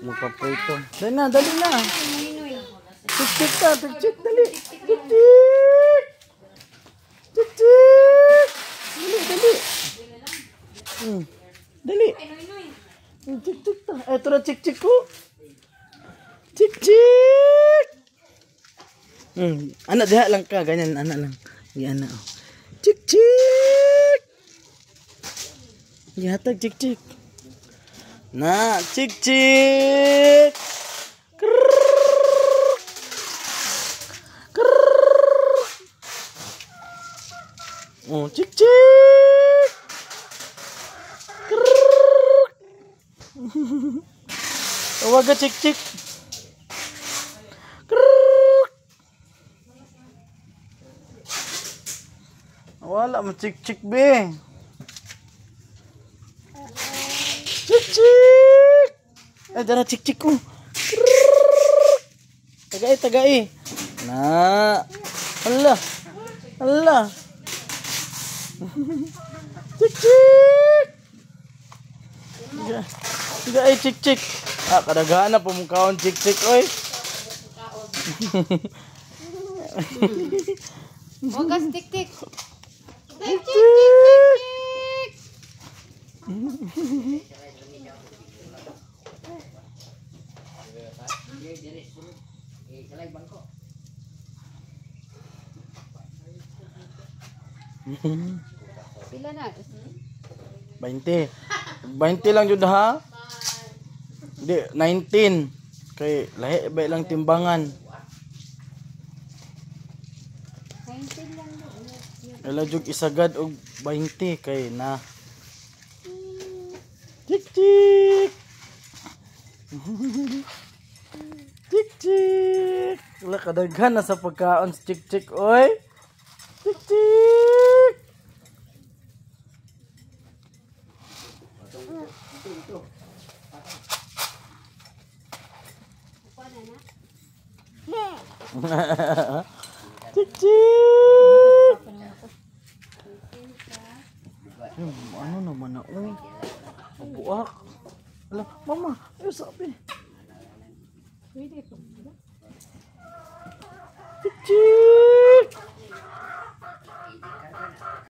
Magpaprito. Dali na, dali na. Tik-tik ka, tik-tik, dali. Tik-tik. Tik-tik. Dali, dali. Dali. Tik-tik ta. Ito na tik-tik ko. Tik-tik. Anak, diha lang ka. Ganyan, anak lang. Yan, anak. Tik-tik. Ihatag, tik-tik. Na, tik-tik. Oh, cik-cik. Tawag ka cik-cik. Wala mo cik-cik be. Cik-cik. Dara cik-cik ko. Tagai, tagai. Nah. Allah. Allah. Cik-cik. Tiga cik-cik. Kadaghan na pumukawon cik-cik oy. Wagas tik-tik. Cik-cik. Pila na? 20. 20 lang jud ha. Di 19. Kay lahi ba lang timbangan. 19 lang no. Ala jud isagad og 20 kay na. Tik-tik. Tik-tik. Wala kadaghan na sa pagkaon si Tik-tik oy. Tik-tik. Tik-tik. Ano naman na oy. Buak. Ala, mama, ayo sabi. Pwede ko. Tik-tik.